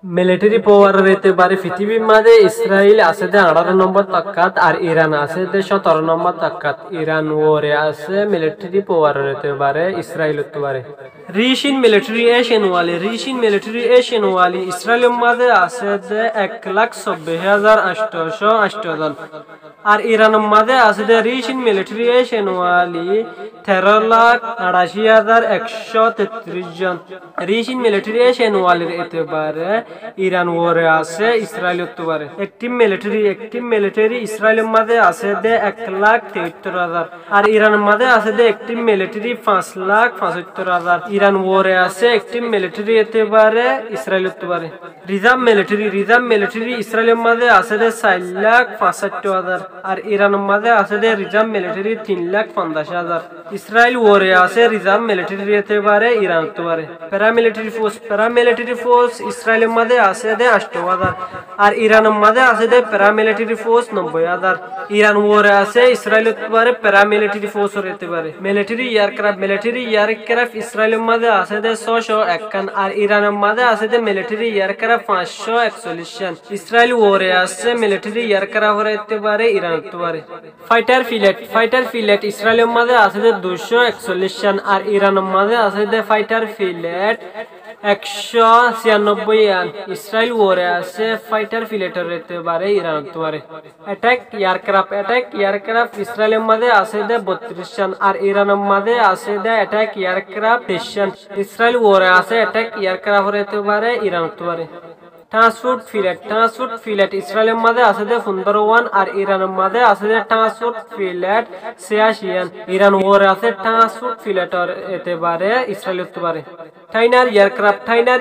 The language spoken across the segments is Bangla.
মিলিটারি পাওয়ার রেতে বারে পৃথিবীর মাঝে ইসরায়েল আছে 18 নম্বর তাক্কাত আর ইরান আছে 17 নম্বর তাক্কাত। ইরান ওরে আছে মিলিটারি পাওয়ার রেতে বারে ইসরায়েল হতে পারে। রিশিন মিলিটারি এশিয়ান ওয়ালি ইসরায়েলের মাঝে আছে 1,90,808 জন। আর ইরানের মাঝে আছে রিশিন মিলিটারি এশিয়ান ওয়ালি 13,88,133 জন। রিশিন মিলিটারি এশিয়ান ওয়ালির এতেবারে ইরান ওরে আছে ইসরায়েল হতে পারে। একটি মিলিটারি ইসরায়েলের মাঝে আছে 1,73,000 আর ইরানের মাঝে আছে একটি মিলিটারি 5,75,000। ইরান ওরে আছে একটি মিলিটারি এতেবারে ইসরায়েল হতে পারে। রিজার্ভ মিলিটারি ইসরায়েলের মাঝে আছে 4,65,000 আর ইরানের মাঝে আছে রিজার্ভ মিলিটারি 3,50,000। ইসরায়েল ওরে আছে রিজার্ভ মিলিটারি এতেবারে ইরান হতে পারে। প্যারামিলিটারি ফোর্স ইসরায়েলের মাঝে আছে 8,000 আর ইরানের মাঝে আছে প্যারামিলিটারি ফোর্স 90,000। ইরান ওরে আছে ইসরায়েল হতে পারে প্যারামিলিটারি ফোর্স হতে পারে। মিলিটারি এয়ারক্রাফট ইসরায়েলের মাঝে আছে 651 আর ইরানের মাঝে আছে মিলিটারি এয়ারক্রাফট 541। ইসরায়েল ওরে আছে মিলিটারি এয়ারক্রাফট হতে পারে ইরান হতে পারে। ফাইটার ফিলেট ইসরায়েলের মাঝে আছে 241 আর ইরানের মাঝে আছে ফাইটার ফিলেট 196। ইসরায়েল ওরে আছে ফাইটার ফিলেটের হতে পারে ইরান হতে পারে। অ্যাটাক এয়ারক্রাফট ইসরায়েলের মাঝে আছে 32 আর ইরানের মাঝে আছে অ্যাটাক এয়ারক্রাফট 23। ইসরায়েল ওরে আছে অ্যাটাক এয়ারক্রাফট হতে পারে ইরান হতে পারে। ট্রান্সপোর্ট ফিলেট ইসরায়েলের মাঝে আছে 15 আর ইরানের মাঝে আছে ট্রান্সপোর্ট ফিলেট 86। ইরান ওরে আছে ট্রান্সপোর্ট ফিলেটর এতে পারে ইসরায়েল হতে পারে। টাইনার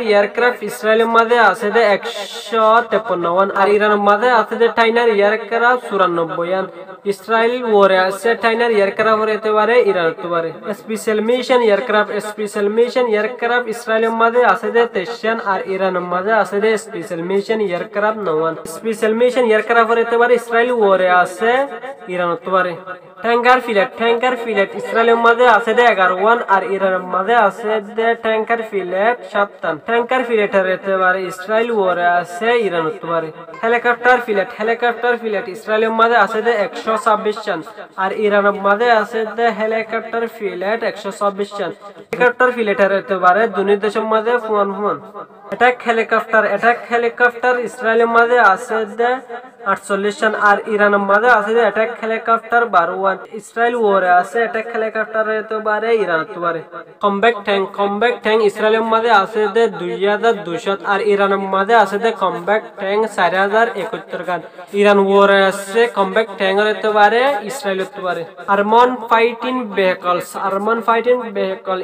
এয়ারক্রাফট ইসরায়েলের মাঝে আছে 153 আর ইরানের মাঝে আছে টাইনার এয়ারক্রাফট 94। ইসরায়েল ওরে আছে টাইনার এয়ারক্রাফট এতে পারে ইরান হতে পারে। স্পেশাল মিশন এয়ারক্রাফট ইসরায়েলের মাঝে আছে 23 আর ইরানের মাঝে আছে special mission aircraft 9। Special mission aircraft এতে পারে ইসরায়েল ওরে আছে ইরান হতে পারে। ট্যাঙ্কার ফিলেট ইসরায়েলের মাঝে আছে 11 আর ইরানের মাঝে আছে ট্যাঙ্কার ফিলেট 7। ট্যাঙ্কার ফিলেটের এতে পারে ইসরায়েল ওরে আছে ইরান হতে পারে। হেলিকপ্টার ফিলেট ইসরায়েলের মাঝে আছে 126 আর ইরানের মাঝে আছে হেলিকপ্টার ফিলেট 126। হেলিকপ্টার ফিলেটের এতে পারে দুই দেশের মাঝে ফুয়ান। অ্যাটাক হেলিকপ্টার ইসরায়েলের মাঝে আছে 48 আর ইরানের মাঝে আছে অ্যাটাক হেলিকপ্টার 12। ইসরায়েল ওরে আছে অ্যাটাক হেলিকপ্টার হতে পারে ইরান হতে পারে। কম্ব্যাক্ট ট্যাঙ্ক ইসরায়েলের মাঝে আছে 2,200 আর ইরানের মাঝে আছে কম্ব্যাক্ট ট্যাঙ্ক 4,071 গান। ইরান ওরে আছে কম্ব্যাক্ট ট্যাঙ্ক হতে পারে ইসরায়েল হতে পারে। আর্মন ফাইটিং ভেহিকল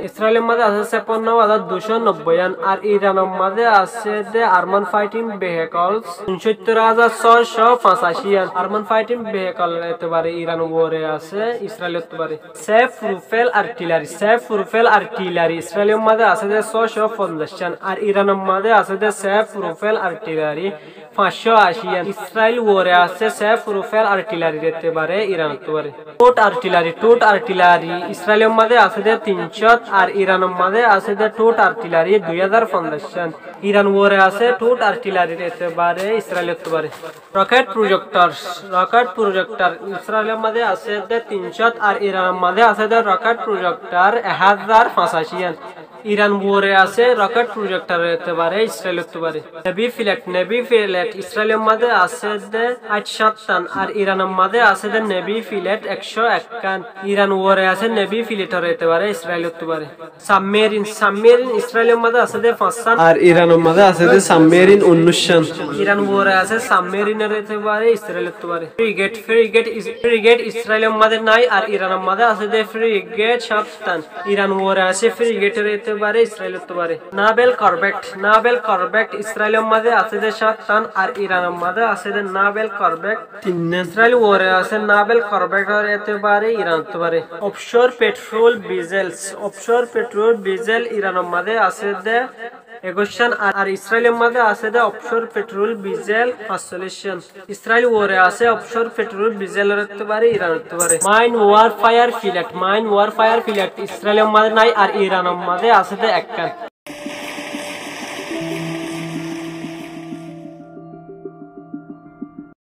ইসরায়েলের মাঝে আছে 56,290 আর ইরানের মাঝে আছে আর্মন ফাইটিং ভেহিকলস 69,685। আর্মন ফাইটিং ভেহিকল হতে পারে ইরান ওরে আছে ইসরায়েল হতে পারে। সেফ রুফেল আর্টিলারি ইসরায়েলের মাঝে আছে 650 আর ইরানের মাঝে আছে সেফ রুফেল আর্টিলারি 580। ইসরায়েল ওরে আছে সেফ রুফেল আর্টিলারি হতে পারে ইরান হতে পারে। টোট আর্টিলারি ইসরায়েলের মাঝে আছে 300 আর ইরানের মাঝে আছে টোট আর্টিলারি 2050। ইরান ওরে আছে টোট আর্টিলারি হতে পারে ইসরায়েল হতে পারে। রকেট প্রজেক্টর ইসরায়েলের মাঝে আছে 300 আর ইরানের মাঝে আছে রকেট প্রজেক্টর 1085। ইরান ওরে আছে রকেট প্রজেক্টর হতে পারে ইসরায়েল হতে পারে। নেভি ফিলেট ইসরায়েলের মাঝে আছে 87 আর ইরানের মাঝে আছে নেভি ফিলেট 151। ইরান ওরে আছে নেভি ফিলেটর হতে পারে ইসরায়েল হতে পারে। সাবমেরিন ইসরায়েলের মাঝে আছে 5 আর ইরানের মাঝে আছে সাবমেরিন 19। ইরান ওরে আছে সাবমেরিনের হতে পারে ইসরায়েল হতে পারে। ফ্রিগেট ইসরায়েলের মাঝে নাই আর ইরানের মাঝে আছে ফ্রিগেট 7। ইরান ওরে আছে ফ্রিগেটের হতে পারে ইসরায়েল হতে পারে। নাভেল করভেট ইসরায়েলের মাঝে আছে 7 আর ইরানের মাঝে আছে নাভেল করভেট 3। ইসরায়েল ওরে আছে নাভেল করভেট হতে পারে ইরান হতে পারে। অফশোর পেট্রোল ডিজেল ইরানের মাঝে আছে 21 আর ইসরায়েলের মাঝে আছে অফশোর পেট্রোল ডিজেল 45। ইসরায়েল ওরে আছে অফশোর পেট্রোল ডিজেল হতে পারে ইরান হতে পারে। মাইন ওয়ারফায়ার ফিলেট ইসরায়েলের মাঝে নাই আর ইরানের মাঝে আছে 1।